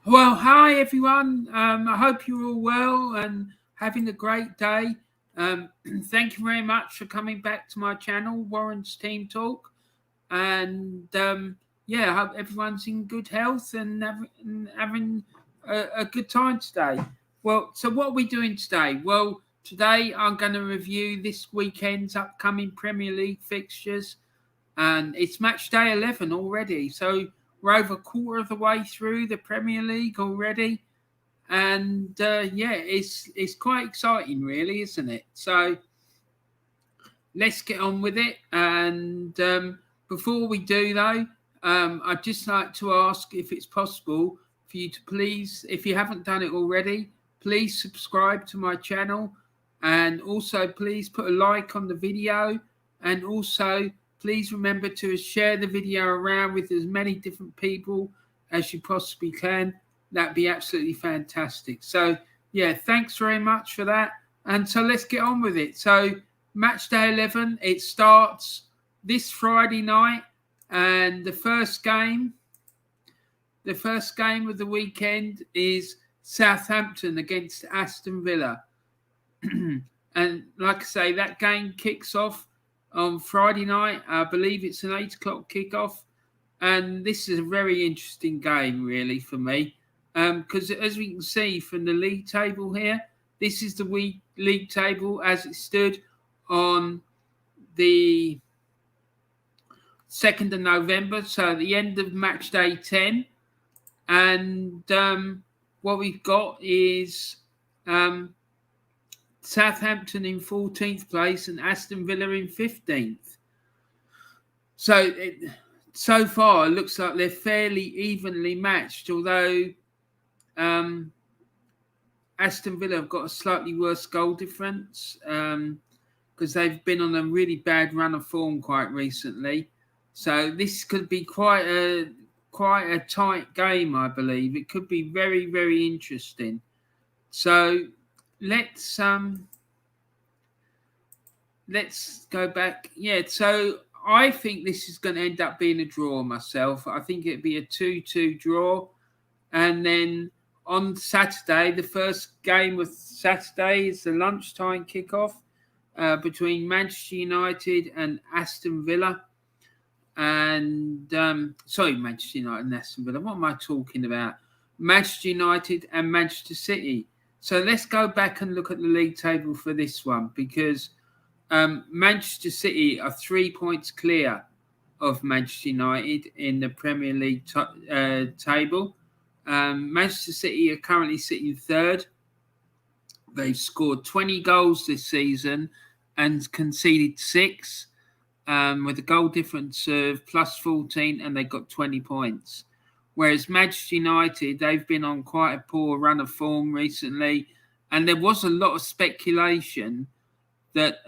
Well, hi everyone. I hope you're all well and having a great day. Thank you very much for coming back to my channel, Warren's Team Talk. And yeah, I hope everyone's in good health and having a good time today. Well, so what are we doing today? Well, today I'm going to review this weekend's upcoming Premier League fixtures, and it's match day 11 already. So we're over a quarter of the way through the Premier League already, and yeah, it's quite exciting, really, isn't it? So let's get on with it. And before we do, though, I'd just like to ask if it's possible for you to please, if you haven't done it already, please subscribe to my channel, and also please put a like on the video, and also please remember to share the video around with as many different people as you possibly can. That'd be absolutely fantastic. So yeah, thanks very much for that. And so let's get on with it. So match day 11, it starts this Friday night, and the first game of the weekend is Southampton against Aston Villa. And like I say, that game kicks off on Friday night. I believe it's an 8 o'clock kickoff. And this is a very interesting game, really, for me. Because as we can see from the league table here, this is the league table as it stood on the 2nd of November, so at the end of match day 10. And what we've got is Southampton in 14th place and Aston Villa in 15th. So far, it looks like they're fairly evenly matched, although Aston Villa have got a slightly worse goal difference because they've been on a really bad run of form quite recently. So this could be quite a tight game, I believe. It could be very, very interesting. So let's go back. Yeah, so I think this is going to end up being a draw myself. I think it'd be a 2-2 draw. And then on Saturday, the first game of Saturday is the lunchtime kickoff between Manchester United and Aston Villa. And Manchester United and Aston Villa. What am I talking about? Manchester United and Manchester City. So let's go back and look at the league table for this one, because Manchester City are 3 points clear of Manchester United in the Premier League table. Manchester City are currently sitting third. They've scored 20 goals this season and conceded 6, with a goal difference of plus 14, and they got 20 points. Whereas Manchester United, they've been on quite a poor run of form recently, and there was a lot of speculation that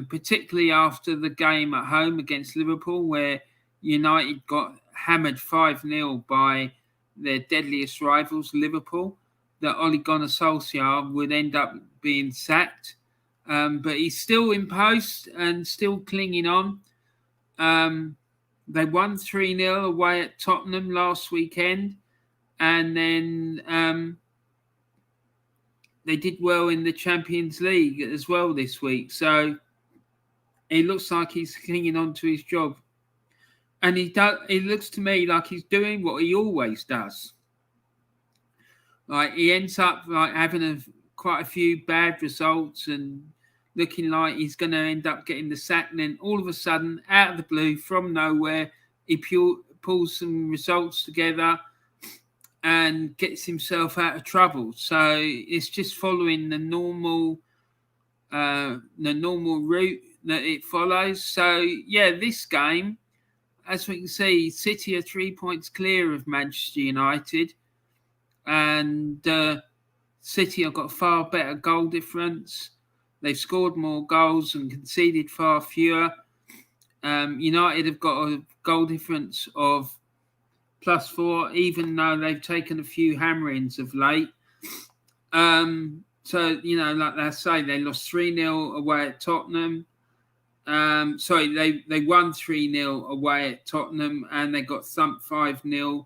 particularly after the game at home against Liverpool, where United got hammered 5-0 by their deadliest rivals, Liverpool, that Ole Gunnar Solskjaer would end up being sacked. But he's still in post and still clinging on. They won 3-0 away at Tottenham last weekend, and then they did well in the Champions League as well this week. So it looks like he's clinging on to his job. And it looks to me like he's doing what he always does. Like he ends up like having quite a few bad results and looking like he's going to end up getting the sack. And then all of a sudden, out of the blue, from nowhere, he pulls some results together and gets himself out of trouble. So it's just following the normal route that it follows. So yeah, this game, as we can see, City are 3 points clear of Manchester United, and City have got far better goal difference. They've scored more goals and conceded far fewer. United have got a goal difference of plus 4, even though they've taken a few hammerings of late. So, like I say, they lost 3-0 away at Tottenham. They won 3-0 away at Tottenham, and they got thumped 5-0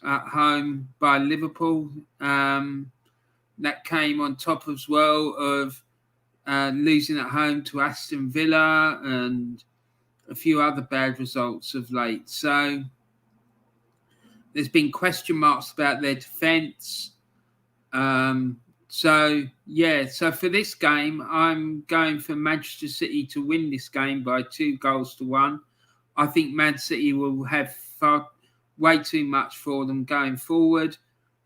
at home by Liverpool. That came on top as well of losing at home to Aston Villa and a few other bad results of late. So there's been question marks about their defence. So for this game, I'm going for Manchester City to win this game by 2-1. I think Man City will have way too much for them going forward.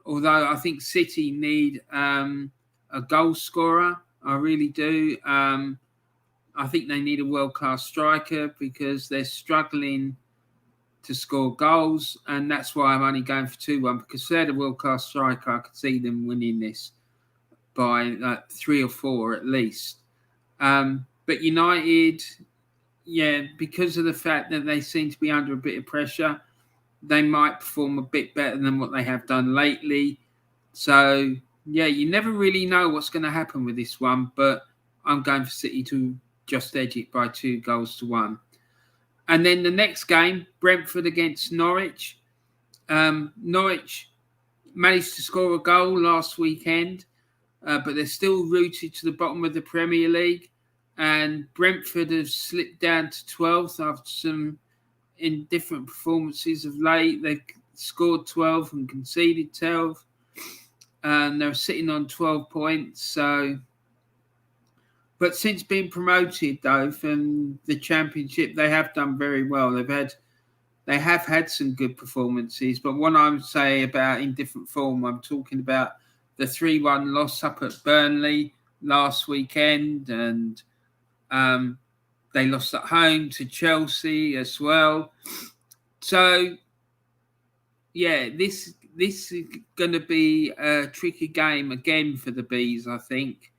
Although I think City need a goal scorer. I really do. I think they need a world-class striker because they're struggling to score goals, and that's why I'm only going for 2-1, because if they're the world-class striker, I could see them winning this by 3 or 4 at least. But United, because of the fact that they seem to be under a bit of pressure, they might perform a bit better than what they have done lately. So, you never really know what's going to happen with this one, but I'm going for City to just edge it by 2-1. And then the next game, Brentford against Norwich. Norwich managed to score a goal last weekend, but they're still rooted to the bottom of the Premier League. And Brentford have slipped down to 12th after some indifferent performances of late. They've scored 12 and conceded 12. And they're sitting on 12 points. But since being promoted, though, from the Championship, they have done very well. They have had some good performances. But what I'm saying about in different form, I'm talking about the 3-1 loss up at Burnley last weekend, and they lost at home to Chelsea as well. So, this is going to be a tricky game again for the Bees, I think.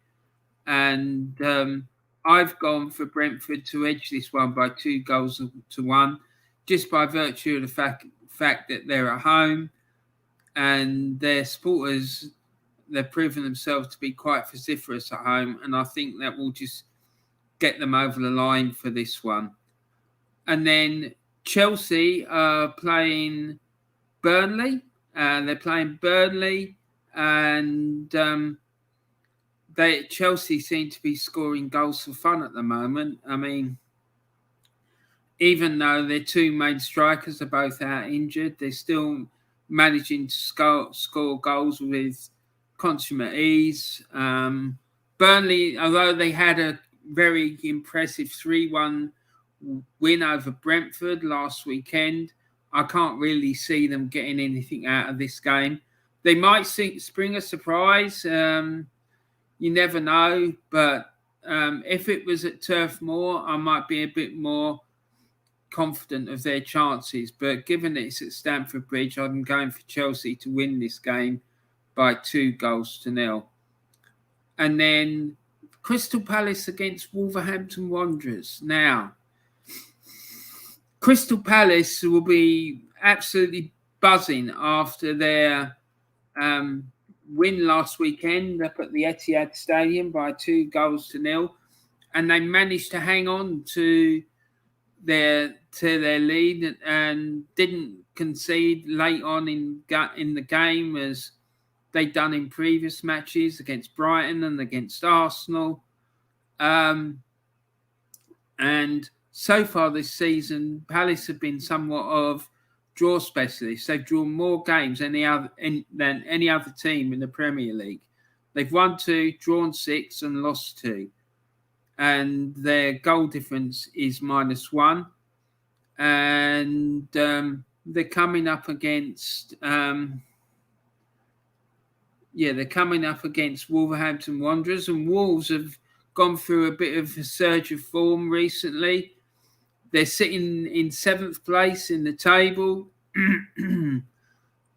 And I've gone for Brentford to edge this one by 2-1, just by virtue of the fact that they're at home and their supporters, they've proven themselves to be quite vociferous at home, and I think that will just get them over the line for this one. And then Chelsea are playing Burnley. They're playing Burnley, and Chelsea seem to be scoring goals for fun at the moment. I mean, even though their two main strikers are both out injured, they're still managing to score goals with consummate ease. Burnley, although they had a very impressive 3-1 win over Brentford last weekend, I can't really see them getting anything out of this game. They might spring a surprise. You never know, but if it was at Turf Moor, I might be a bit more confident of their chances. But given it's at Stamford Bridge, I'm going for Chelsea to win this game by 2-0. And then Crystal Palace against Wolverhampton Wanderers. Now, Crystal Palace will be absolutely buzzing after their win last weekend up at the Etihad Stadium by 2-0, and they managed to hang on to their lead and didn't concede late on in the game as they'd done in previous matches against Brighton and against Arsenal. And so far this season, Palace have been somewhat of draw specialists. They've drawn more games than any other team in the Premier League. They've won 2, drawn 6, and lost 2. And their goal difference is -1. And they're coming up against Wolverhampton Wanderers, and Wolves have gone through a bit of a surge of form recently. They're sitting in 7th place in the table.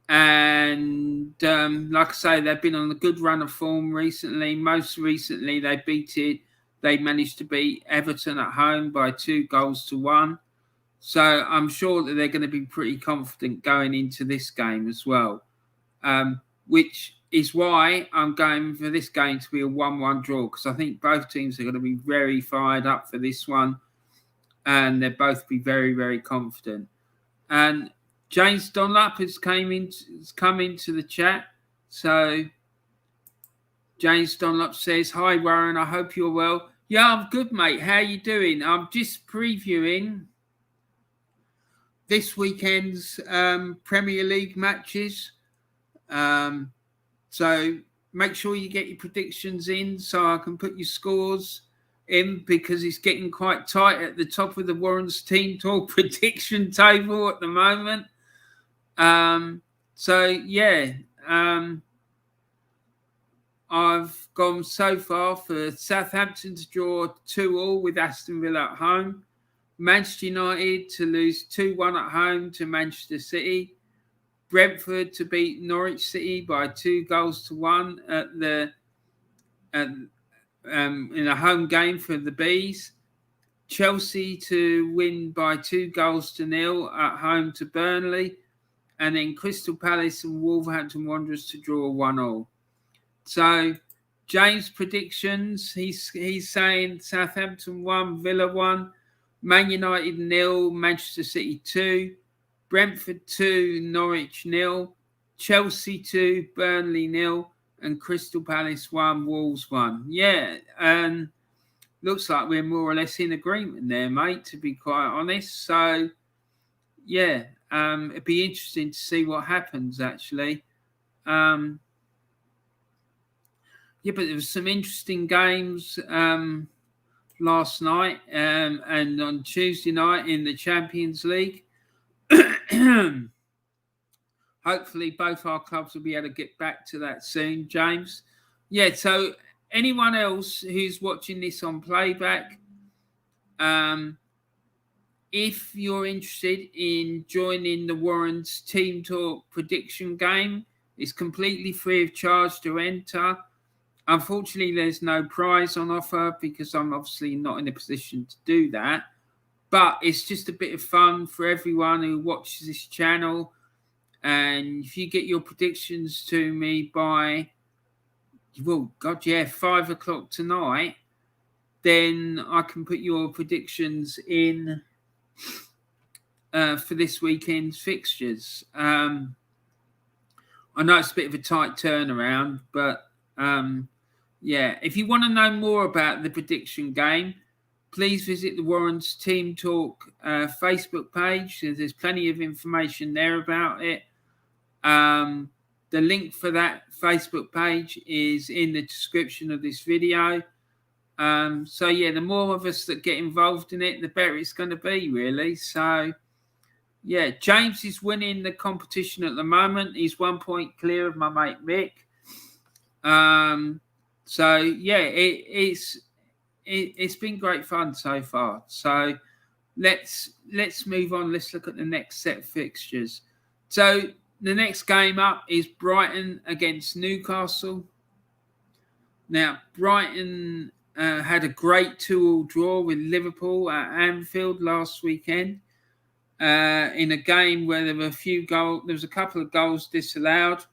And like I say, they've been on a good run of form recently. Most recently, they managed to beat Everton at home by 2-1. So I'm sure that they're going to be pretty confident going into this game as well, which is why I'm going for this game to be a 1-1 draw, because I think both teams are going to be very fired up for this one, and they'll both be very, very confident. And James Dunlop has come into the chat. So James Dunlop says, "Hi Warren, I hope you're well." Yeah, I'm good, mate. How you doing? I'm just previewing this weekend's Premier League matches. So make sure you get your predictions in so I can put your scores in, because it's getting quite tight at the top of the Warren's Team Talk prediction table at the moment. I've gone so far for Southampton to draw 2-2 with Aston Villa at home, Manchester United to lose 2-1 at home to Manchester City, Brentford to beat Norwich City by 2-1 in a home game for the Bees, Chelsea to win by 2-0 at home to Burnley, and then Crystal Palace and Wolverhampton Wanderers to draw 1-1. So James' predictions, he's saying Southampton 1, Villa 1, Man United 0, Manchester City 2, Brentford 2, Norwich 0, Chelsea 2, Burnley 0, and Crystal Palace 1, Wolves 1. Yeah, and looks like we're more or less in agreement there, mate, to be quite honest. So, yeah, it'd be interesting to see what happens, actually. Yeah, but there was some interesting games last night and on Tuesday night in the Champions League. Hopefully both our clubs will be able to get back to that soon, James. Yeah, so anyone else who's watching this on playback, if you're interested in joining the Warren's Team Talk prediction game, it's completely free of charge to enter. Unfortunately, there's no prize on offer because I'm obviously not in a position to do that. But it's just a bit of fun for everyone who watches this channel. And if you get your predictions to me by, 5 o'clock tonight, then I can put your predictions in for this weekend's fixtures. I know it's a bit of a tight turnaround, but if you want to know more about the prediction game, please visit the Warren's Team Talk Facebook page. There's plenty of information there about it. The link for that Facebook page is in the description of this video. The more of us that get involved in it, the better it's going to be, really. So, yeah, James is winning the competition at the moment. He's 1 point clear of my mate Mick. It's been great fun so far. So let's move on. Let's look at the next set of fixtures. So the next game up is Brighton against Newcastle. Now, Brighton had a great 2-2 draw with Liverpool at Anfield last weekend in a game where there were there was a couple of goals disallowed.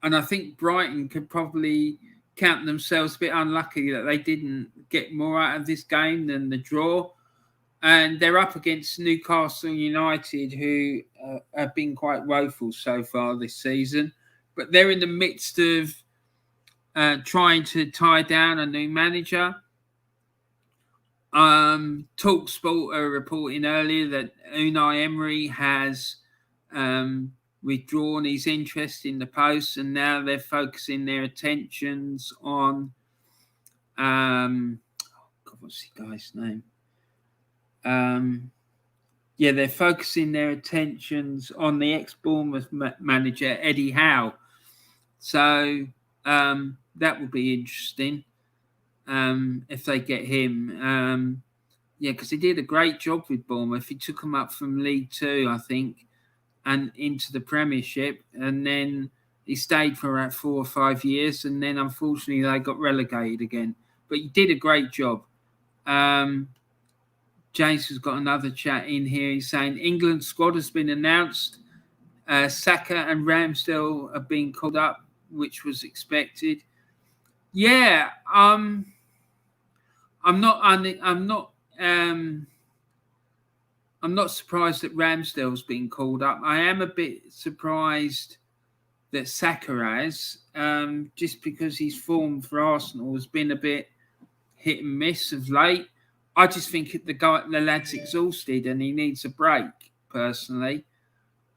And I think Brighton could probably count themselves a bit unlucky that they didn't get more out of this game than the draw. And they're up against Newcastle United, who have been quite woeful so far this season. But they're in the midst of trying to tie down a new manager. TalkSport are reporting earlier that Unai Emery has withdrawn his interest in the post, and now they're focusing their attentions on what's the guy's name? They're focusing their attentions on the ex-Bournemouth manager Eddie Howe. So that will be interesting if they get him. Because he did a great job with Bournemouth. He took them up from League Two, I think, and into the Premiership, and then he stayed for about 4 or 5 years, and then unfortunately they got relegated again. But he did a great job. James has got another chat in here. He's saying England squad has been announced. Saka and Ramsdale have been called up, which was expected. Yeah, I'm not I'm not surprised that Ramsdale's been called up. I am a bit surprised that Saka has, just because his form for Arsenal has been a bit hit and miss of late. I just think the lad's exhausted and he needs a break, personally.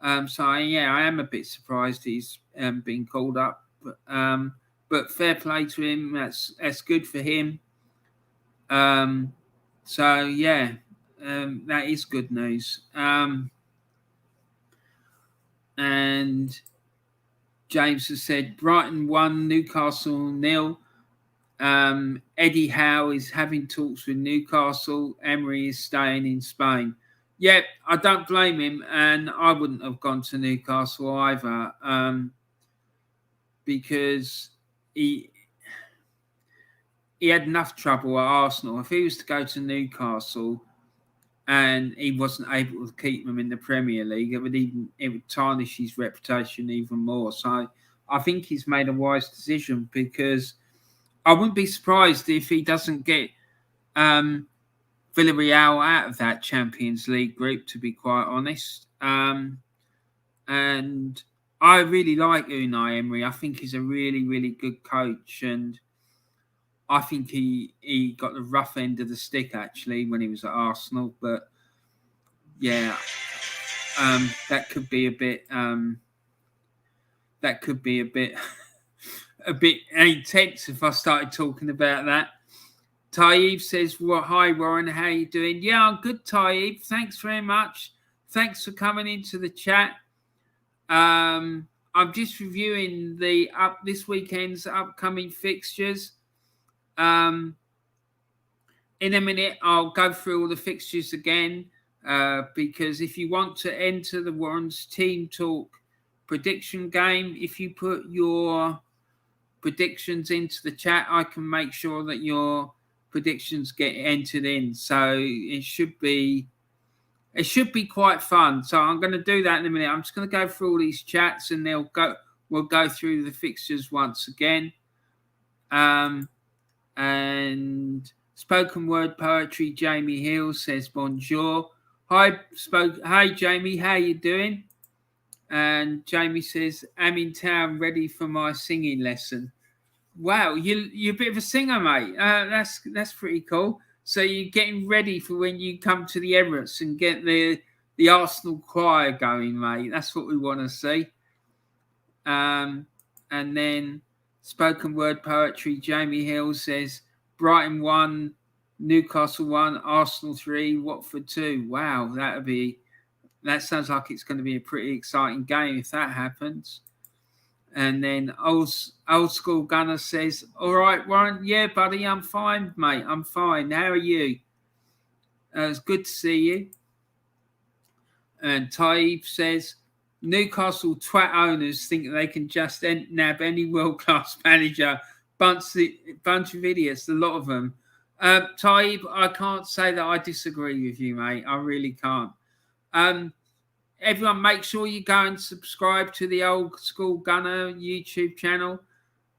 So I am a bit surprised he's been called up, but fair play to him. That's good for him. So that is good news. And James has said Brighton 1, Newcastle 0. Eddie Howe is having talks with Newcastle. Emery is staying in Spain. Yeah, I don't blame him, and I wouldn't have gone to Newcastle either, because he had enough trouble at Arsenal. If he was to go to Newcastle and he wasn't able to keep them in the Premier League, it would tarnish his reputation even more. So I think he's made a wise decision, because I wouldn't be surprised if he doesn't get Villarreal out of that Champions League group, to be quite honest. And I really like Unai Emery. I think he's a really, really good coach, and I think he got the rough end of the stick, actually, when he was at Arsenal. But yeah, that could be a bit a bit intense if I started talking about that. Taib says, well, hi, Warren. How you doing? Yeah, I'm good, Taib. Thanks very much. Thanks for coming into the chat. I'm just reviewing this weekend's upcoming fixtures. In a minute, I'll go through all the fixtures again, because if you want to enter the Warren's Team Talk prediction game, if you put your predictions into the chat, I can make sure that your predictions get entered in. So it should be quite fun. So I'm going to do that in a minute. I'm just going to go through all these chats, and we'll go through the fixtures once again. And spoken word poetry, Jamie Hill says bonjour. Hi Jamie, how you doing? And Jamie says, I'm in town ready for my singing lesson. Wow, you're a bit of a singer, mate. That's pretty cool. So you're getting ready for when you come to the Emirates and get the Arsenal choir going, mate. That's what we want to see. And then spoken word poetry, Jamie Hill says, Brighton 1, Newcastle 1, Arsenal 3, Watford 2. Wow, that sounds like it's going to be a pretty exciting game if that happens. And then old school Gunner says, all right, Warren. Yeah, buddy, I'm fine, mate. I'm fine. How are you? It's good to see you. And Taib says, Newcastle twat owners think they can just nab any world-class manager. Bunch of idiots, a lot of them. Taib, I can't say that I disagree with you, mate. I really can't. Everyone, make sure you go and subscribe to the Old School Gunner YouTube channel.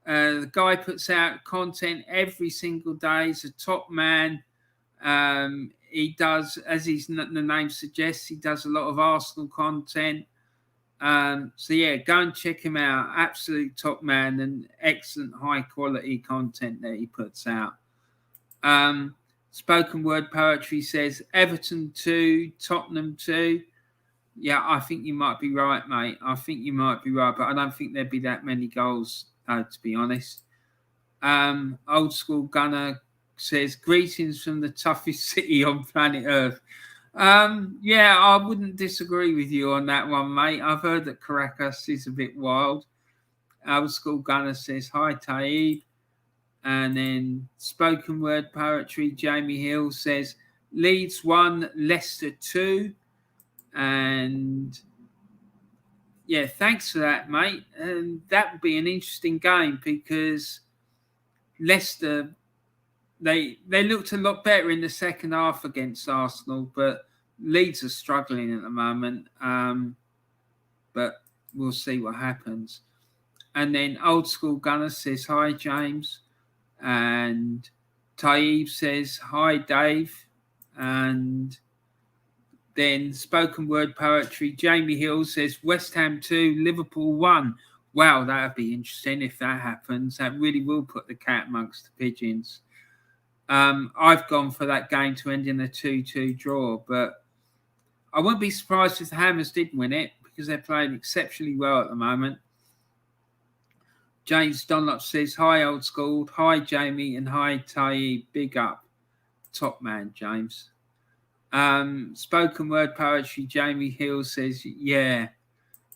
The guy puts out content every single day. He's a top man. He does, as the name suggests, he does a lot of Arsenal content. So yeah, go and check him out. Absolute top man, and excellent high quality content that he puts out. Spoken word poetry says Everton 2, Tottenham 2. Yeah, I think you might be right, mate. I think you might be right, but I don't think there'd be that many goals, to be honest. Old school Gunner says, greetings from the toughest city on planet Earth. Yeah, I wouldn't disagree with you on that one, mate. I've heard that Caracas is a bit wild. Old school Gunner says, hi, Taib. And then spoken word poetry, Jamie Hill says, Leeds 1, Leicester 2. And yeah, thanks for that, mate. And that would be an interesting game, because Leicester, they looked a lot better in the second half against Arsenal, but Leeds are struggling at the moment. But we'll see what happens. And then old school Gunner says, hi, James. And Taib says, hi, Dave. And Then spoken word poetry. Jamie Hill says West Ham 2, Liverpool 1. Wow, that would be interesting if that happens. That really will put the cat amongst the pigeons. I've gone for that game to end in a 2-2 draw, but I wouldn't be surprised if the Hammers did win it because they're playing exceptionally well at the moment. James Dunlop says, hi, Old Skool. Hi, Jamie, and hi, Taib. Big up. Top man, James. Spoken word poetry, Jamie Hill says, yeah.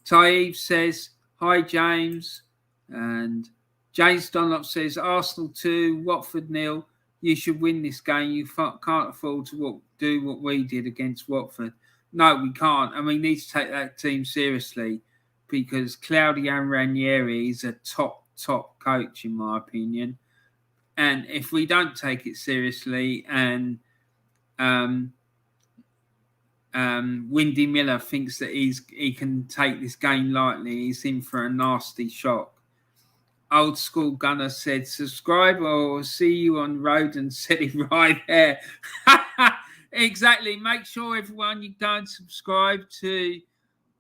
Taib says, hi, James. And James Dunlop says, Arsenal 2, Watford 0. You should win this game. You can't afford to do what we did against Watford. No, we can't. And we need to take that team seriously because Claudio Ranieri is a top coach, in my opinion. And if we don't take it seriously and Windy Miller thinks that he can take this game lightly, he's in for a nasty shock. Old Skool Gunner said, subscribe or see you on road, and said it right there. Exactly. Make sure, everyone, you go and subscribe to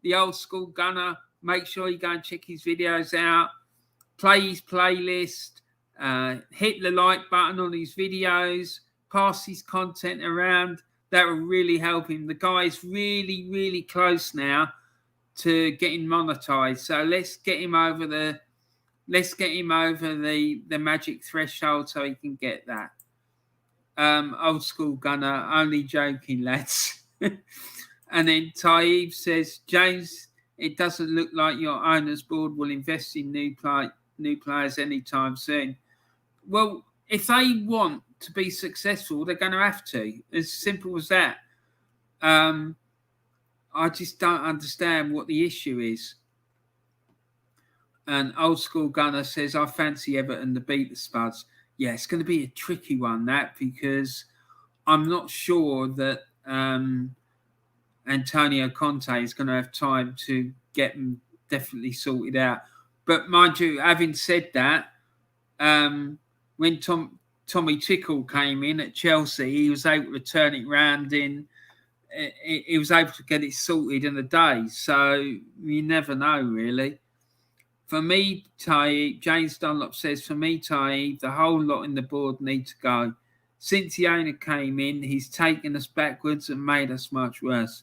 the Old Skool Gunner. Make sure you go and check his videos out. Play his playlist. Hit the like button on his videos. Pass his content around. That will really help him. The guy's really, really close now to getting monetized. So let's get him over the magic threshold so he can get that. Old Skool Gunner, only joking, lads. And then Taib says, James, it doesn't look like your owners board will invest in new players anytime soon. Well, if they want to be successful, they're going to have to. As simple as that. I just don't understand what the issue is. And Old Skool Gunner says, I fancy Everton to beat the Spuds. Yeah, it's going to be a tricky one, that, because I'm not sure that Antonio Conte is going to have time to get them definitely sorted out. But mind you, having said that, when Tommy Tickle came in at Chelsea, he was able to turn it round he was able to get it sorted in a day. So you never know, really. For me, Taib, James Dunlop says, for me, Taib, the whole lot in the board need to go. Since the owner came in, he's taken us backwards and made us much worse.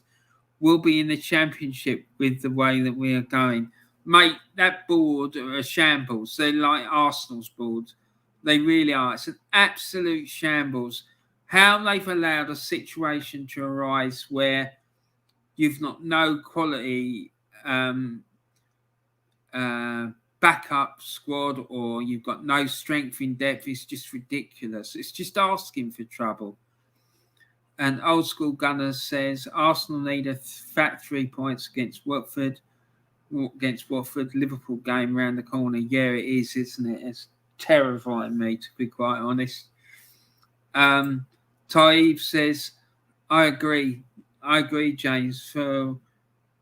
We'll be in the Championship with the way that we are going. Mate, that board are a shambles. They're like Arsenal's board. They really are. It's an absolute shambles. How they've allowed a situation to arise where you've got no quality backup squad, or you've got no strength in depth, is just ridiculous. It's just asking for trouble. And Old Skool Gunner says Arsenal need a fat 3 points against Watford. Liverpool game round the corner. Yeah, it is, isn't it? It's terrifying me, to be quite honest. Taib says, I agree, James. For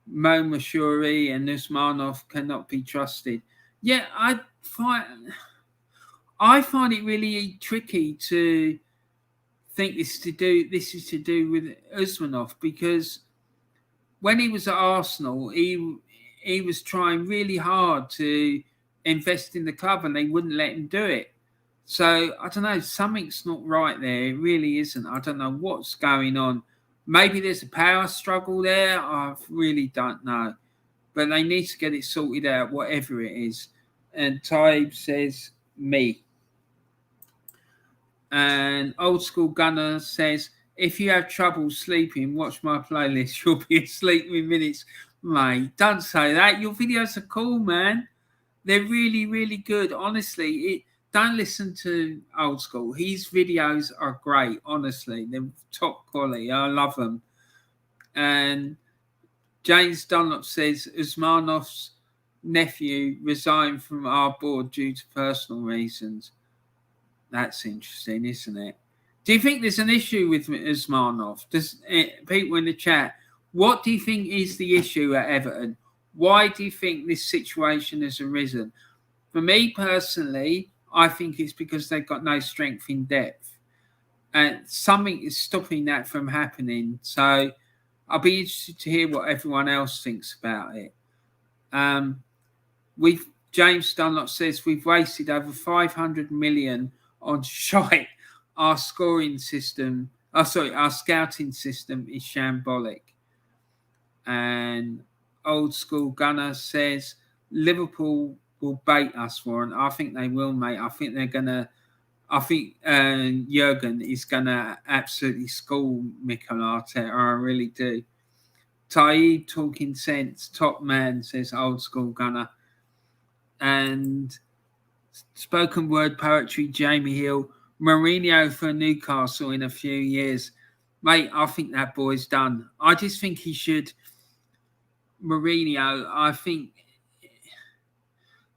Mo Mashuri and Usmanov cannot be trusted. Yeah, I find it really tricky to think this is to do with Usmanov, because when he was at Arsenal, he was trying really hard to invest in the club and they wouldn't let him do it. So I don't know, something's not right there. It really isn't. I don't know what's going on. Maybe there's a power struggle there. I really don't know. But they need to get it sorted out, whatever it is. And Taib says, me. And Old Skool Gunner says, if you have trouble sleeping, watch my playlist. You'll be asleep in minutes. Mate, don't say that. Your videos are cool, man. They're really, really good. Honestly, don't listen to Old Skool. His videos are great, honestly. They're top quality. I love them. And James Dunlop says, Usmanov's nephew resigned from our board due to personal reasons. That's interesting, isn't it? Do you think there's an issue with Usmanov? People in the chat, what do you think is the issue at Everton? Why do you think this situation has arisen? For me personally, I think it's because they've got no strength in depth. And something is stopping that from happening. So I'll be interested to hear what everyone else thinks about it. James Dunlop says we've wasted over 500 million on shite. Our scoring system, our scouting system is shambolic. And Old School Gunner says Liverpool will bait us, Warren. I think they will, mate. I think Jurgen is gonna absolutely school Mikel Arteta. I really do. Taib talking sense, top man, says Old School Gunner. And spoken word poetry, Jamie Hill. Mourinho for Newcastle in a few years. Mate, I think that boy's done. I just think he should. Mourinho, I think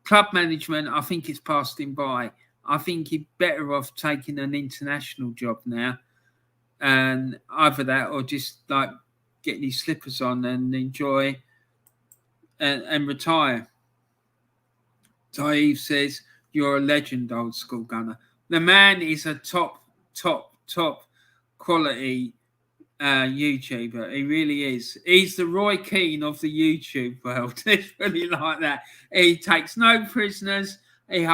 club management, I think it's passed him by. I think he's better off taking an international job now. And either that or just like getting his slippers on and enjoy and retire. Taib says, you're a legend, Old School Gunner. The man is a top quality YouTuber. He really is. He's the Roy Keane of the YouTube world. It's really like that. He takes no prisoners. He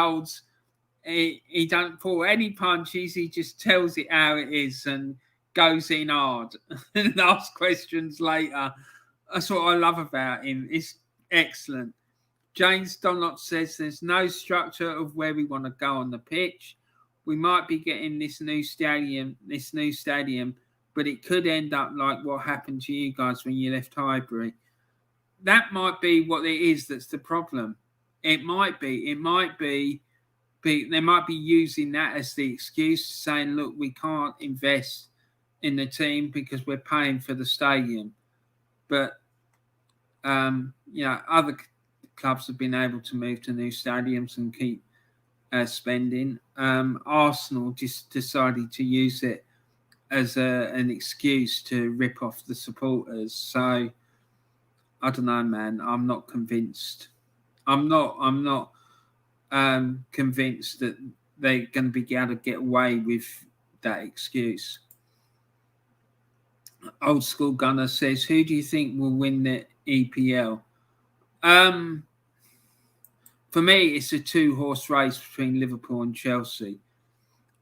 don't pull any punches. He just tells it how it is and goes in hard and asks questions later. That's what I love about him. It's excellent. James Dunlop says there's no structure of where we want to go on the pitch. We might be getting this new stadium, but it could end up like what happened to you guys when you left Highbury. That might be what it is that's the problem. It might be. They might be using that as the excuse, saying, look, we can't invest in the team because we're paying for the stadium. But, other clubs have been able to move to new stadiums and keep spending. Arsenal just decided to use it as an excuse to rip off the supporters. So, I don't know, man. I'm not convinced. I'm not convinced that they're going to be able to get away with that excuse. Old School Gunner says, who do you think will win the EPL? For me, it's a two-horse race between Liverpool and Chelsea.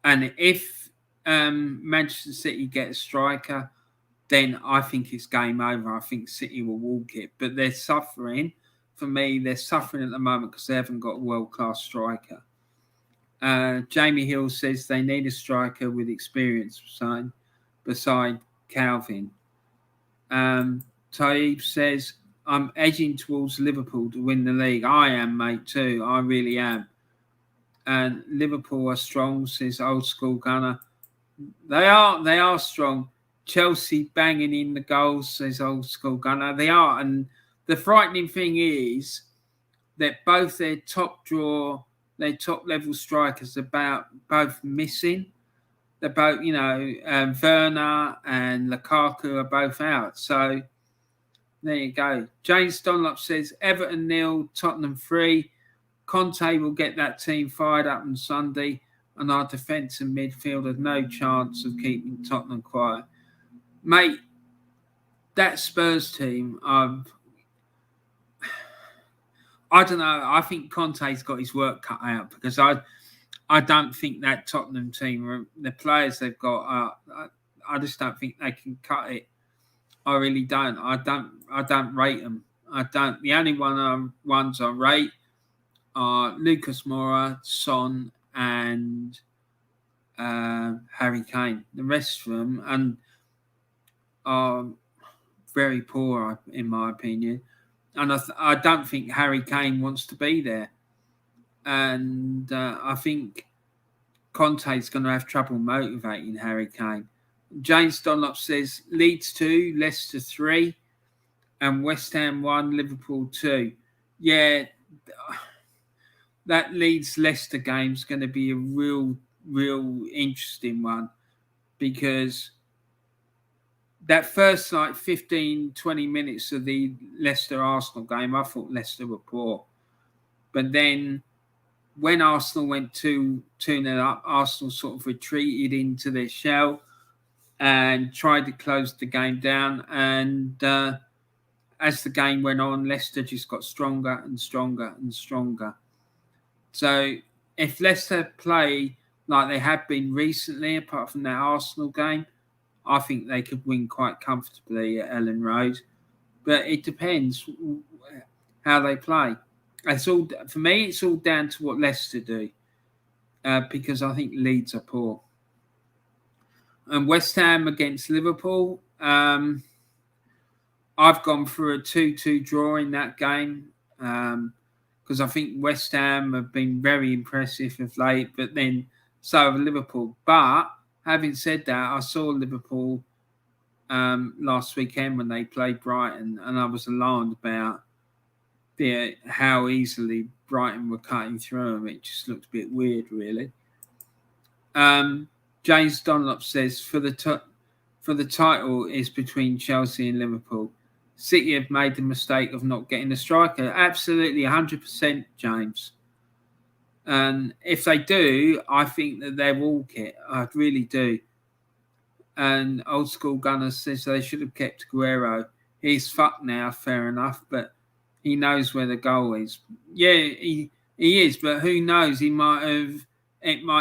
And if Manchester City get a striker, then I think it's game over. I think City will walk it. But they're suffering. For me, they're suffering at the moment because they haven't got a world-class striker. Jamie Hill says they need a striker with experience beside Calvin. Taib says, I'm edging towards Liverpool to win the league. I am, mate, too. I really am. And Liverpool are strong, says Old School Gunner. They are strong. Chelsea banging in the goals, says Old School Gunner. They are. And the frightening thing is that both their top level strikers are both missing. They're both, Werner and Lukaku are both out. So there you go. James Dunlop says Everton 0, Tottenham 3. Conte will get that team fired up on Sunday, and our defence and midfield have no chance of keeping Tottenham quiet. Mate, that Spurs team, I don't know. I think Conte's got his work cut out because I don't think that Tottenham team, the players they've got, I just don't think they can cut it. I really don't. I don't rate them. I don't. The only ones I rate are Lucas Moura, Son, and Harry Kane. The rest of them are very poor, in my opinion. And I don't think Harry Kane wants to be there. And I think Conte's going to have trouble motivating Harry Kane. James Dunlop says Leeds 2, Leicester 3, and West Ham 1, Liverpool 2. Yeah, that Leeds-Leicester game is going to be a real interesting one because that first 15, 20 minutes of the Leicester-Arsenal game, I thought Leicester were poor. But then when Arsenal went 2-0 up, Arsenal sort of retreated into their shell. and tried to close the game down. And as the game went on, Leicester just got stronger and stronger and stronger. So if Leicester play like they have been recently, apart from that Arsenal game, I think they could win quite comfortably at Ellen Road. But it depends how they play. It's all, for me, it's all down to what Leicester do, because I think Leeds are poor. And West Ham against Liverpool, I've gone for a 2-2 draw in that game, because I think West Ham have been very impressive of late, but then so have Liverpool. But having said that, I saw Liverpool last weekend when they played Brighton, and I was alarmed about how easily Brighton were cutting through them. It just looked a bit weird, really. James Dunlop says, for the title is between Chelsea and Liverpool. City have made the mistake of not getting a striker. Absolutely, 100%, James. And if they do, I think that they'll walk it. I really do. And Old School Gunner says they should have kept Guerrero. He's fucked now, fair enough, but he knows where the goal is. Yeah, he is, but who knows? It might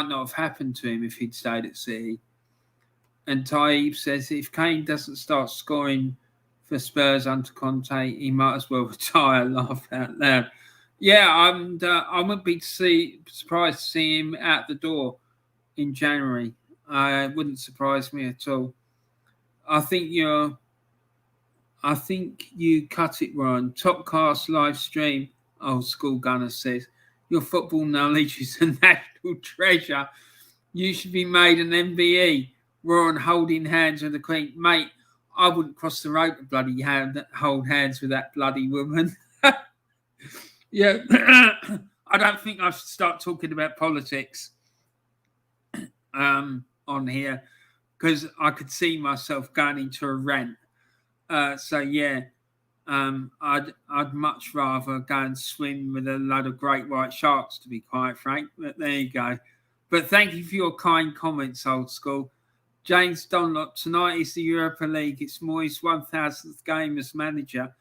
not have happened to him if he'd stayed at City. And Taib says if Kane doesn't start scoring for Spurs under Conte, he might as well retire. Laugh out loud. Yeah, I wouldn't be surprised to see him out the door in January. It wouldn't surprise me at all. I think you cut it, Ron. Topcast live stream, Old School Gunner says. Your football knowledge is a national treasure. You should be made an MBE. We're on holding hands with the Queen. Mate, I wouldn't cross the road to bloody hold hands with that bloody woman. Yeah, I don't think I should start talking about politics on here, because I could see myself going into a rant. So yeah, I'd much rather go and swim with a load of great white sharks, to be quite frank. But there you go. But thank you for your kind comments, Old School. James Dunlop, tonight is the Europa League. It's Moyes' 1,000th game as manager.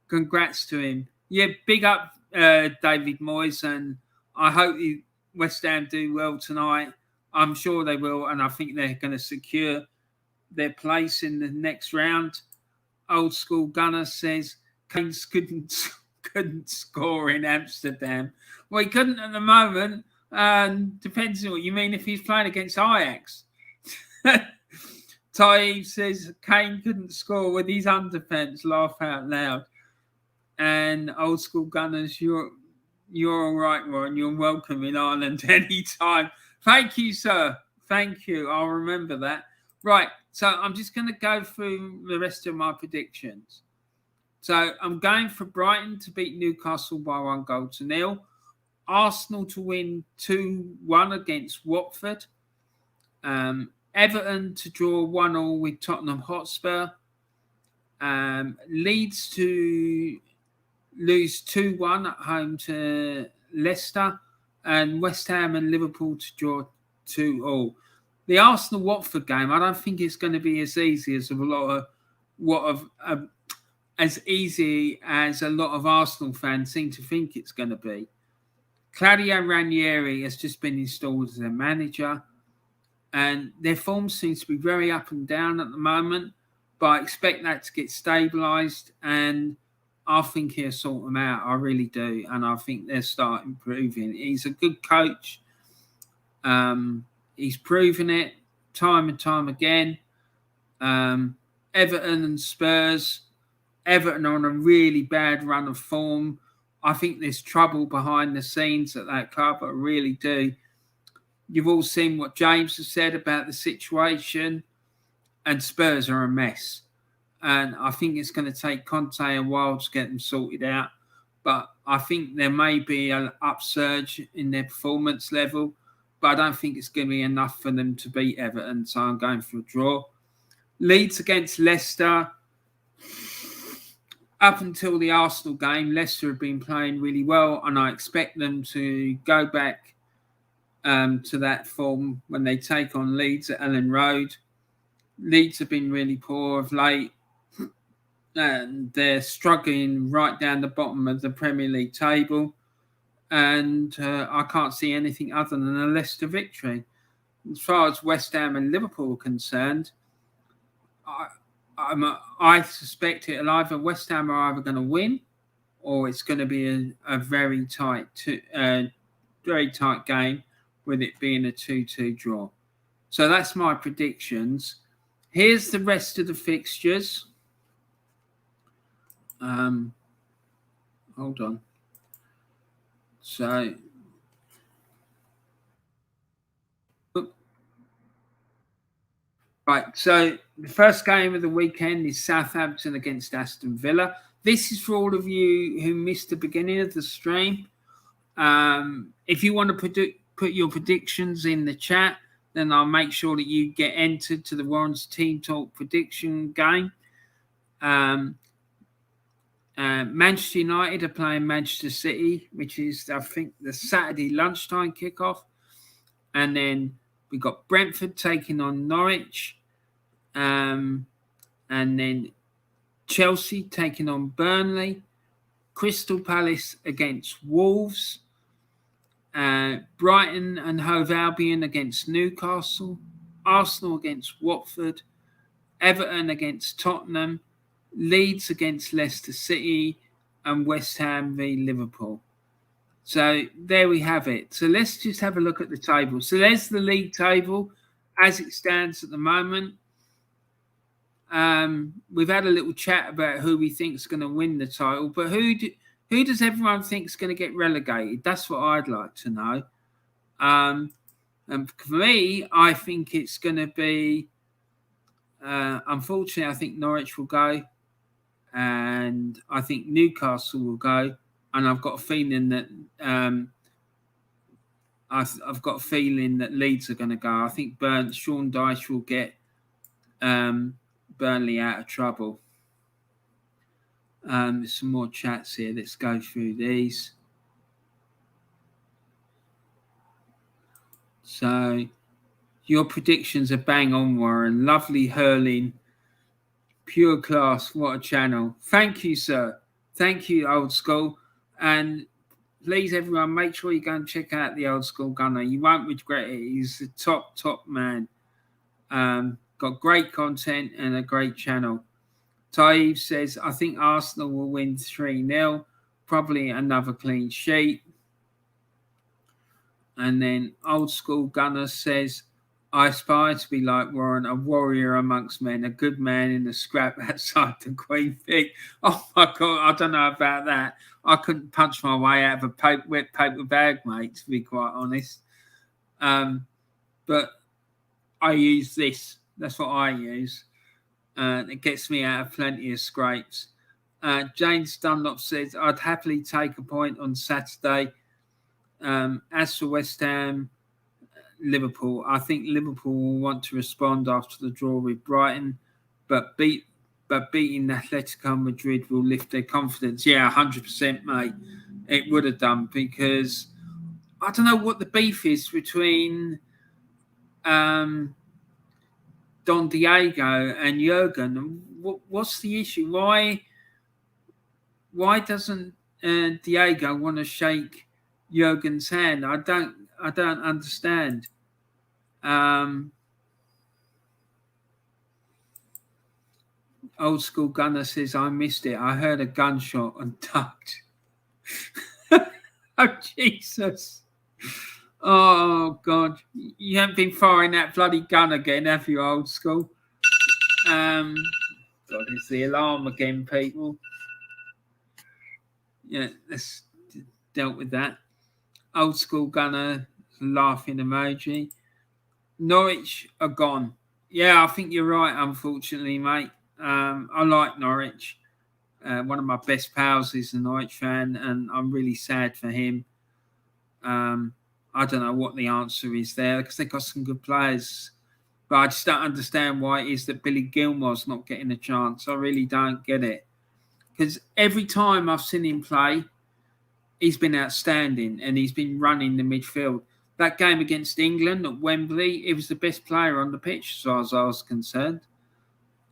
Congrats to him. Yeah, big up David Moyes, and I hope West Ham do well tonight. I'm sure they will, and I think they're going to secure their place in the next round. Old School Gunner says Keynes couldn't score in Amsterdam. Well, he couldn't at the moment. Depends on what you mean if he's playing against Ajax. Taib says Kane couldn't score with his underpants. Laugh out loud. And Old School Gunners, you're all right, Ron. You're welcome in Ireland anytime. Thank you, sir. Thank you. I'll remember that. Right. So I'm just going to go through the rest of my predictions. So I'm going for Brighton to beat Newcastle by 1-0. Arsenal to win 2-1 against Watford. Everton to draw 1-1 with Tottenham Hotspur. Leeds to lose 2-1 at home to Leicester. And West Ham and Liverpool to draw 2-2. The Arsenal-Watford game, I don't think it's going to be as easy as a lot of Arsenal fans seem to think it's going to be. Claudio Ranieri has just been installed as their manager, and their form seems to be very up and down at the moment, but I expect that to get stabilised, and I think he'll sort them out. I really do, and I think they'll start improving. He's a good coach. He's proven it time and time again. Everton and Spurs. Everton are on a really bad run of form. I think there's trouble behind the scenes at that club. I really do. You've all seen what James has said about the situation, and Spurs are a mess. And I think it's going to take Conte a while to get them sorted out. But I think there may be an upsurge in their performance level. But I don't think it's going to be enough for them to beat Everton. So I'm going for a draw. Leeds against Leicester. Up until the Arsenal game, Leicester have been playing really well. And I expect them to go back to that form when they take on Leeds at Ellen Road. Leeds have been really poor of late, and they're struggling right down the bottom of the Premier League table. And I can't see anything other than a Leicester victory. As far as West Ham and Liverpool are concerned, I suspect it'll either West Ham are either going to win, or it's going to be a very tight game, with it being a 2-2 draw. So that's my predictions. Here's the rest of the fixtures. Hold on. So, right. So the first game of the weekend is Southampton against Aston Villa. This is for all of you who missed the beginning of the stream. If you want to put your predictions in the chat, then I'll make sure that you get entered to the Warren's Team Talk prediction game. Manchester United are playing Manchester City, which is, I think, the Saturday lunchtime kickoff. And then we got Brentford taking on Norwich. And then Chelsea taking on Burnley. Crystal Palace against Wolves. Brighton and Hove Albion against Newcastle. Arsenal against Watford. Everton against Tottenham. Leeds against Leicester City, and West Ham v Liverpool. So there we have it. So let's just have a look at the table. So there's the league table as it stands at the moment. We've had a little chat about who we think is going to win the title, but who does everyone think is going to get relegated? That's what I'd like to know. And for me, I think it's going to be, unfortunately, I think Norwich will go. And I think Newcastle will go, and I've got a feeling that I've got a feeling that Leeds are going to go. I think Sean Dyche will get Burnley out of trouble. There's some more chats here. Let's go through these. So your predictions are bang on, Warren. Lovely hurling. Pure class, what a channel. Thank you, sir. Thank you, Old School. And please, everyone, make sure you go and check out the Old School Gunner. You won't regret it. He's the top man. Got great content and a great channel. Taib says, I think Arsenal will win 3-0. Probably another clean sheet. And then Old School Gunner says, I aspire to be like Warren, a warrior amongst men, a good man in the scrap outside the Queen Vic. Oh, my God, I don't know about that. I couldn't punch my way out of a wet paper bag, mate, to be quite honest. But I use this. That's what I use. It gets me out of plenty of scrapes. James Dunlop says, I'd happily take a point on Saturday. As for West Ham, Liverpool, I think Liverpool will want to respond after the draw with Brighton, but beating Atletico Madrid will lift their confidence. Yeah, 100%, mate. It would have done, because I don't know what the beef is between Don Diego and Jurgen. What's the issue? Why doesn't Diego want to shake Jurgen's hand? I don't understand. Old School Gunner says, I missed it. I heard a gunshot and ducked. Oh, Jesus. Oh, God. You haven't been firing that bloody gun again, have you, Old School? God, it's the alarm again, people. Yeah, let's dealt with that. Old School Gunner, laughing emoji. Norwich are gone. Yeah, I think you're right, unfortunately, mate. I like Norwich. One of my best pals is a Norwich fan, and I'm really sad for him. I don't know what the answer is there, because they've got some good players. But I just don't understand why it is that Billy Gilmore's not getting a chance. I really don't get it. Because every time I've seen him play, he's been outstanding, and he's been running the midfield. That game against England at Wembley, he was the best player on the pitch as far as I was concerned.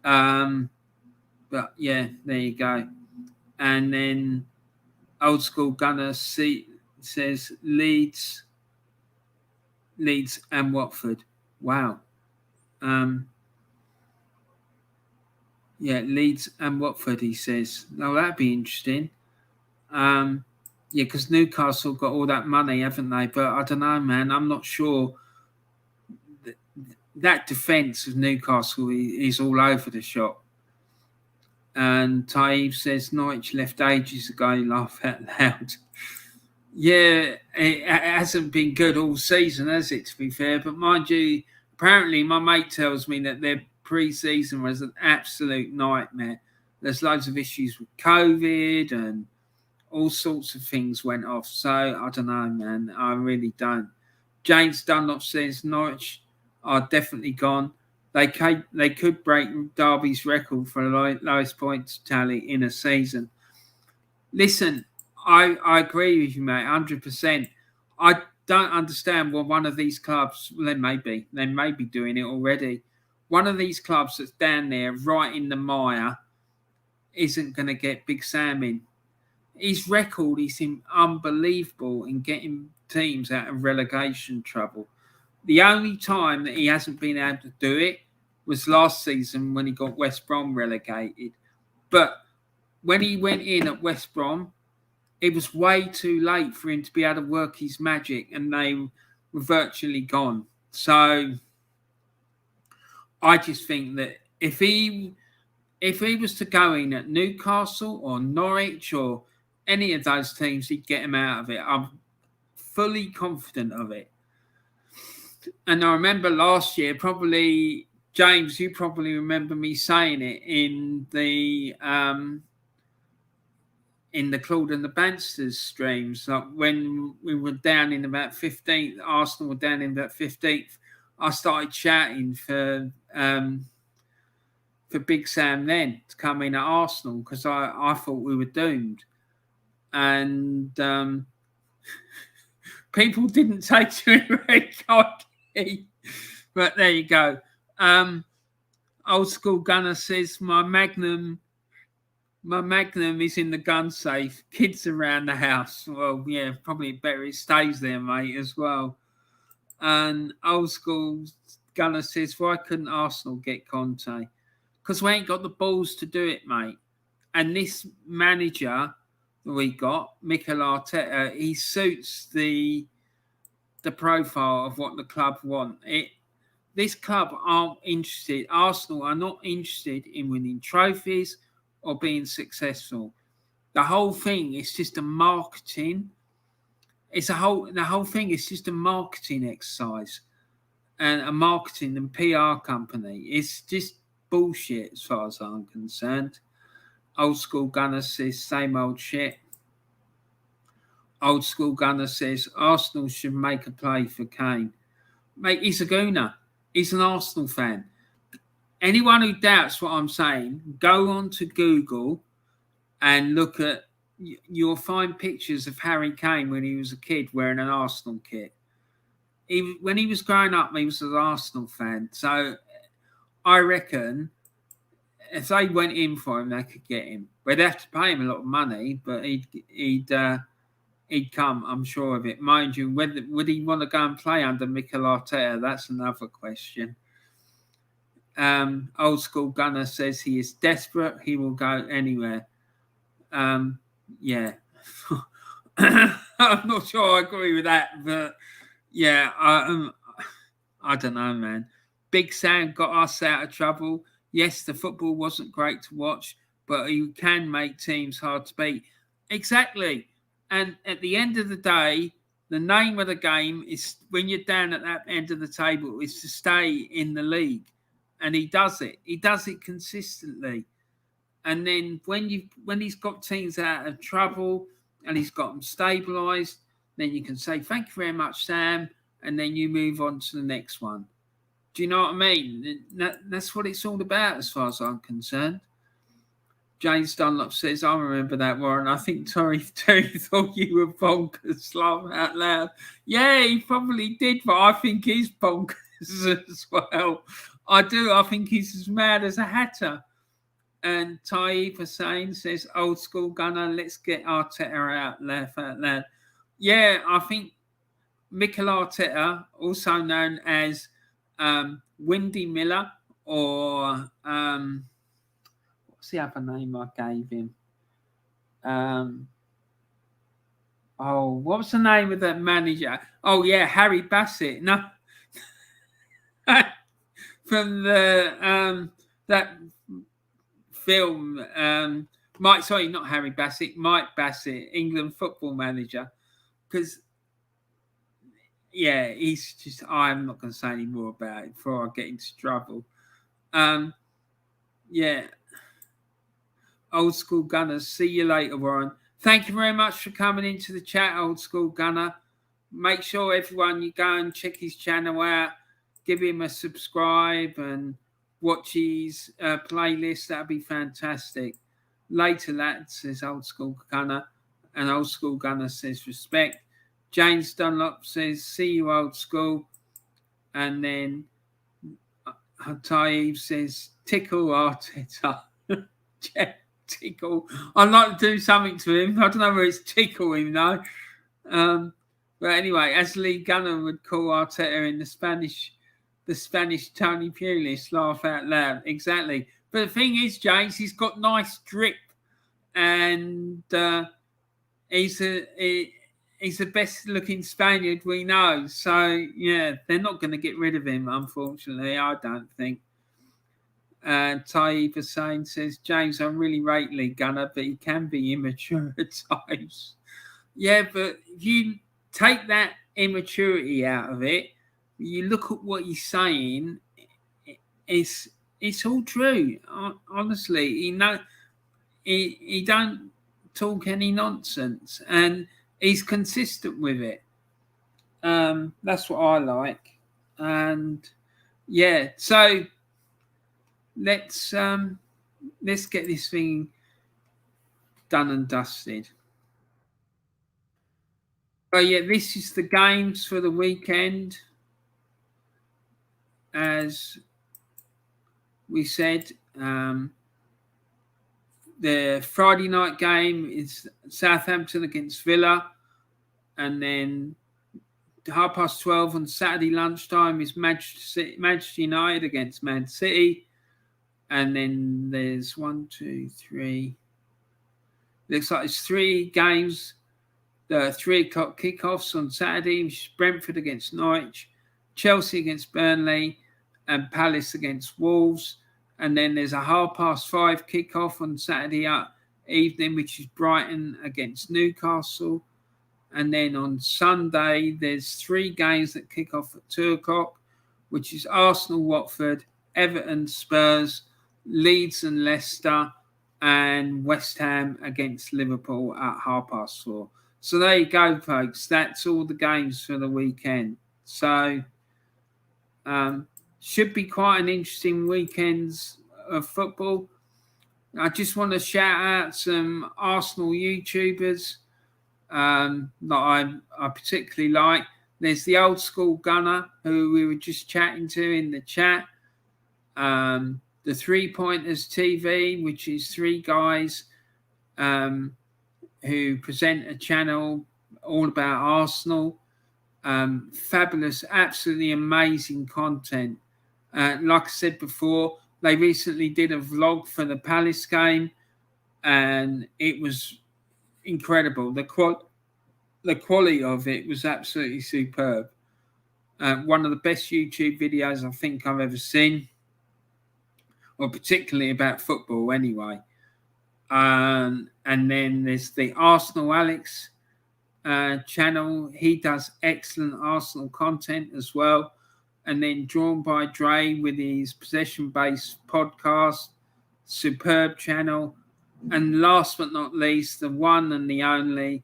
But yeah, there you go. And then Old School Gunner says Leeds and Watford. Wow. Yeah, Leeds and Watford, he says. Oh, that'd be interesting. Yeah, because Newcastle got all that money, haven't they? But I don't know, man. I'm not sure. That defence of Newcastle is all over the shop. And Taib says Norwich left ages ago. Laugh out loud. Yeah, it hasn't been good all season, has it, to be fair? But mind you, apparently my mate tells me that their pre-season was an absolute nightmare. There's loads of issues with COVID and all sorts of things went off. So I don't know, man. I really don't. James Dunlop says Norwich are definitely gone. They could break Derby's record for the lowest points tally in a season. Listen, I agree with you, mate, 100%. I don't understand why one of these clubs, well, they may be doing it already. One of these clubs that's down there right in the mire isn't going to get Big Sam in. His record is unbelievable in getting teams out of relegation trouble. The only time that he hasn't been able to do it was last season when he got West Brom relegated. But when he went in at West Brom, it was way too late for him to be able to work his magic, and they were virtually gone. So I just think that if he was to go in at Newcastle or Norwich or any of those teams, he'd get him out of it. I'm fully confident of it. And I remember last year, probably, James, you probably remember me saying it in the Claude and the Bansters streams. Like when we were down in about 15th, Arsenal were down in about 15th, I started shouting for Big Sam then to come in at Arsenal because I thought we were doomed. And people didn't take to it very kindly. But there you go. Old School Gunner says, my Magnum is in the gun safe. Kids around the house. Well, yeah, probably better it stays there, mate, as well. And Old School Gunner says, why couldn't Arsenal get Conte? Because we ain't got the balls to do it, mate. And this manager that we got, Mikel Arteta, he suits the profile of what the club want. This club aren't interested. Arsenal are not interested in winning trophies or being successful. The whole thing is just a marketing. The whole thing is just a marketing exercise and a marketing and PR company. It's just bullshit as far as I'm concerned. Old School Gunner says same old shit. Old School Gunner says Arsenal should make a play for Kane. Mate, he's a gooner. He's an Arsenal fan. Anyone who doubts what I'm saying, go on to Google and look at. You'll find pictures of Harry Kane when he was a kid wearing an Arsenal kit. When he was growing up, he was an Arsenal fan. So I reckon if they went in for him, they could get him. They'd have to pay him a lot of money, but he'd come, I'm sure of it. Mind you, would he want to go and play under Mikel Arteta? That's another question. Old School Gunner says he is desperate. He will go anywhere. Yeah. I'm not sure I agree with that, but yeah, I don't know, man. Big Sam got us out of trouble. Yes, the football wasn't great to watch, but you can make teams hard to beat. Exactly. And at the end of the day, the name of the game is, when you're down at that end of the table, is to stay in the league. And he does it. He does it consistently. And then when he's got teams out of trouble and he's got them stabilised, then you can say, thank you very much, Sam. And then you move on to the next one. Do you know what I mean? That's what it's all about as far as I'm concerned. James Dunlop says, I remember that, Warren. I think Terry thought you were bonkers, laugh out loud. Yeah, he probably did, but I think he's bonkers as well. I do. I think he's as mad as a hatter. And Taib Hussein says, old school gunner, let's get Arteta out, laugh out loud. Yeah, I think Mikel Arteta, also known as Windy Miller, or what's the other name I gave him? What was the name of that manager? Oh, yeah, Harry Bassett. No, from the that film. Not Harry Bassett, Mike Bassett, England football manager. Because, yeah, he's just. I'm not going to say any more about it before I get into trouble. Yeah. Old School Gunners. See you later, Warren. Thank you very much for coming into the chat, Old School Gunner. Make sure everyone you go and check his channel out, give him a subscribe and watch his playlist. That'd be fantastic. Later, lad, says Old School Gunner, and Old School Gunner says respect. James Dunlop says see you, Old School, and then Taib says tickle Arteta. Tickle. I'd like to do something to him. I don't know where it's tickle him though. But anyway, as Lee Gunner would call Arteta in the Spanish Tony Pulis, laugh out loud. Exactly. But the thing is, James, he's got nice drip, and he's the best looking Spaniard we know. So yeah, they're not going to get rid of him, unfortunately. I don't think. Taib Hussein says, James, I really rate Lee Gunner, but he can be immature at times. Yeah, but if you take that immaturity out of it, you look at what he's saying, it's all true. Honestly, he don't talk any nonsense, and he's consistent with it. That's what I like. And yeah, so let's get this thing done and dusted. Oh yeah, this is the games for the weekend. As we said, the Friday night game is Southampton against Villa, and then 12:30 on Saturday lunchtime is Manchester United against Man City. And then there's 1, 2, 3. Looks like it's 3 games. The 3:00 kickoffs on Saturday, which is Brentford against Norwich, Chelsea against Burnley, and Palace against Wolves. And then there's a 5:30 kickoff on Saturday evening, which is Brighton against Newcastle. And then on Sunday, there's 3 games that kick off at 2:00, which is Arsenal, Watford, Everton, Spurs, Leeds and Leicester, and West Ham against Liverpool at 4:30. So there you go, folks. That's all the games for the weekend. So should be quite an interesting weekend of football. I just want to shout out some Arsenal YouTubers that I particularly like. There's the Old School Gunner, who we were just chatting to in the chat. The 3 Pointers TV, which is 3 guys who present a channel all about Arsenal. Fabulous, absolutely amazing content. Like I said before, they recently did a vlog for the Palace game, and it was incredible. The quality of it was absolutely superb. One of the best YouTube videos I think I've ever seen, or particularly about football anyway. And then there's the Arsenal Alex channel. He does excellent Arsenal content as well. And then Drawn by Dre with his possession-based podcast, superb channel. And last but not least, the one and the only,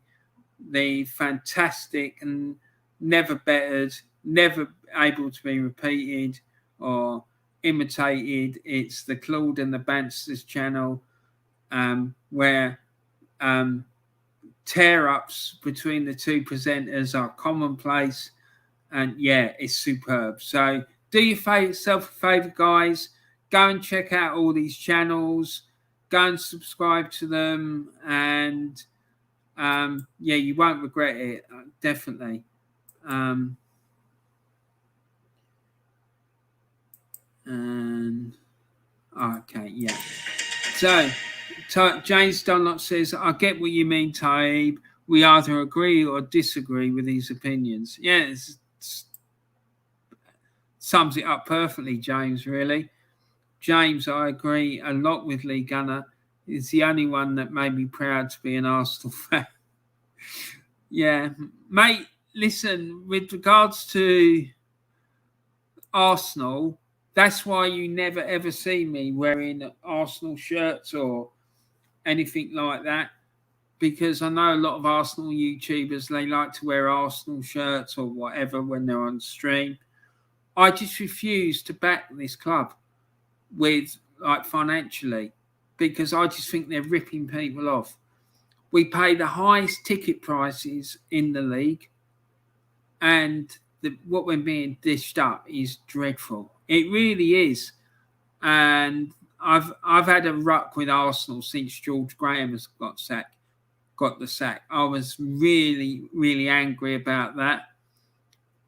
the fantastic and never bettered, never able to be repeated or imitated. It's the Claude and the Bansters channel. where tear-ups between the two presenters are commonplace, and yeah, it's superb. So do yourself a favour, guys. Go and check out all these channels. Go and subscribe to them, and yeah, you won't regret it, definitely. And okay, yeah. So James Dunlop says, I get what you mean, Taib. We either agree or disagree with these opinions. Yeah, it sums it up perfectly, James, really. James, I agree a lot with Lee Gunner. He's the only one that made me proud to be an Arsenal fan. Yeah, mate, listen, with regards to Arsenal, that's why you never ever see me wearing Arsenal shirts or anything like that, because I know a lot of Arsenal YouTubers, they like to wear Arsenal shirts or whatever when they're on stream. I just refuse to back this club with, like, financially, because I just think they're ripping people off. We pay the highest ticket prices in the league, and what we're being dished up is dreadful. It really is. And I've had a ruck with Arsenal since George Graham has got the sack. I was really, really angry about that.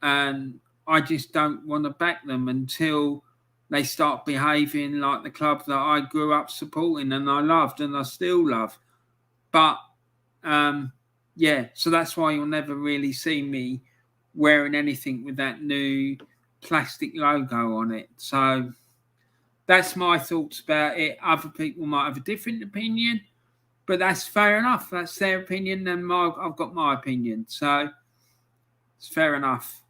And I just don't want to back them until they start behaving like the club that I grew up supporting and I loved and I still love. But, yeah, so that's why you'll never really see me wearing anything with that new plastic logo on it. So that's my thoughts about it. Other people might have a different opinion, but that's fair enough. That's their opinion, and I've got my opinion. So it's fair enough.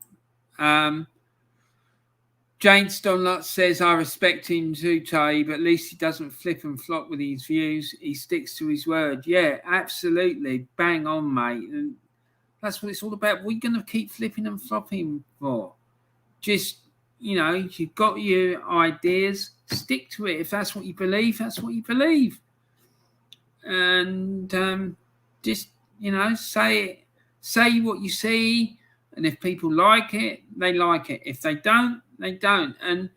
James Dunlop says, I respect him too, Tay, but at least he doesn't flip and flop with his views. He sticks to his word. Yeah, absolutely. Bang on, mate. And that's what it's all about. What are you going to keep flipping and flopping for? Just, you've got your ideas. Stick to it. If that's what you believe, that's what you believe. And just, say what you see. And if people like it, they like it. If they don't, they don't. And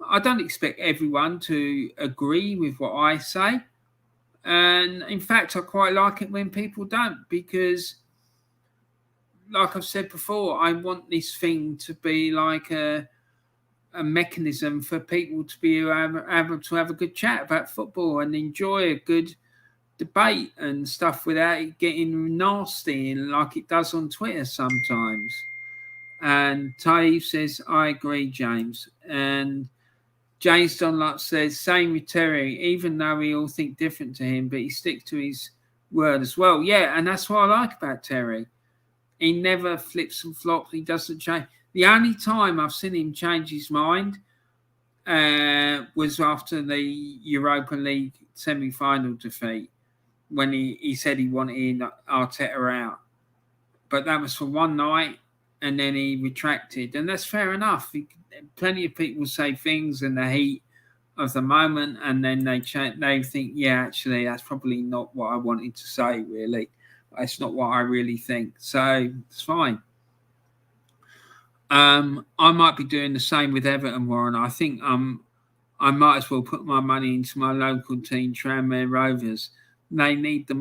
I don't expect everyone to agree with what I say. And in fact, I quite like it when people don't, because, like I've said before, I want this thing to be like a mechanism for people to be able to have a good chat about football and enjoy a good debate and stuff without it getting nasty like it does on Twitter sometimes. And Taif says, I agree, James. And James Dunlop says, same with Terry, even though we all think different to him, but he sticks to his word as well. Yeah, and that's what I like about Terry. He never flips and flops. He doesn't change. The only time I've seen him change his mind was after the Europa League semi-final defeat, when he said he wanted Arteta out. But that was for one night, and then he retracted. And that's fair enough. Plenty of people say things in the heat of the moment, and then they think, yeah, actually, that's probably not what I wanted to say, really. It's not what I really think. So it's fine. I might be doing the same with Everton, Warren. I think I might as well put my money into my local team, Tranmere Rovers. They need the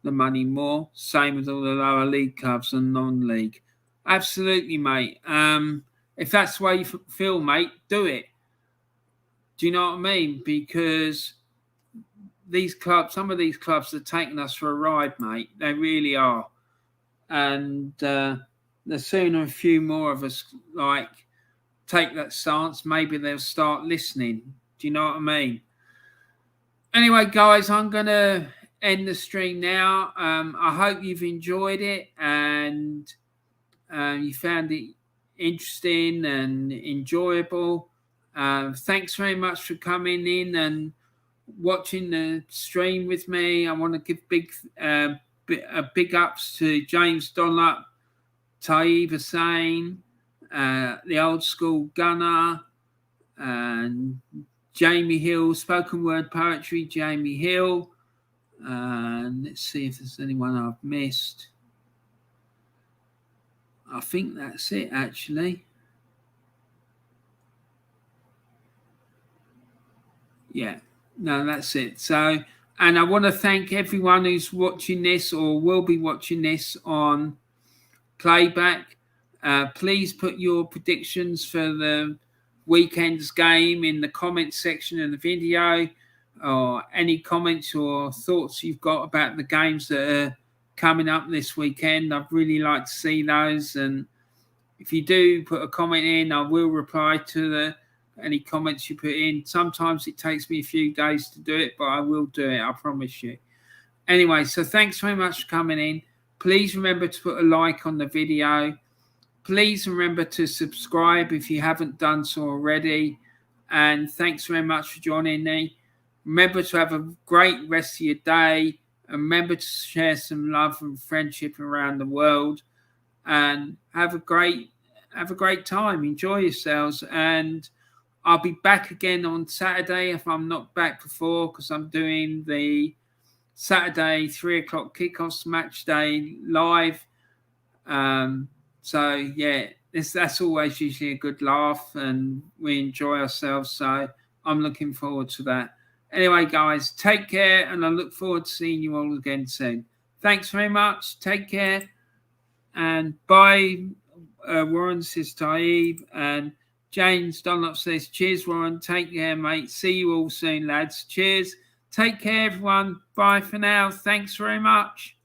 money more. Same with all the lower league clubs and non-league. Absolutely, mate. If that's the way you feel, mate, do it. Do you know what I mean? Because some of these clubs are taking us for a ride, mate. They really are. And the sooner a few more of us take that stance, maybe they'll start listening. Do you know what I mean? Anyway, guys, I'm going to end the stream now. I hope you've enjoyed it and you found it interesting and enjoyable. Thanks very much for coming in and watching the stream with me. I want to give big ups to James Dunlop, Taib Hussain, the Old School Gunner, and Jamie Hill, spoken word poetry, Jamie Hill, And let's see if there's anyone I've missed. I think that's it, actually. Yeah, no, that's it. So, and I want to thank everyone who's watching this or will be watching this on playback. Please put your predictions for the weekend's game in the comments section of the video, or any comments or thoughts you've got about the games that are coming up this weekend. I'd really like to see those. And if you do put a comment in, I will reply to any comments you put in. Sometimes it takes me a few days to do it, but I will do it, I promise you. Anyway, so thanks very much for coming in. Please remember to put a like on the video. Please remember to subscribe if you haven't done so already. And thanks very much for joining me. Remember to have a great rest of your day. And remember to share some love and friendship around the world. And have a great time. Enjoy yourselves. And I'll be back again on Saturday if I'm not back before, because I'm doing the Saturday 3:00 kickoffs match day live. So yeah, that's always usually a good laugh, and we enjoy ourselves. So I'm looking forward to that. Anyway, guys, take care, and I look forward to seeing you all again soon. Thanks very much. Take care, and bye. Warren says Taib, and James Dunlop says, cheers, Warren. Take care, mate. See you all soon, lads. Cheers. Take care, everyone. Bye for now. Thanks very much.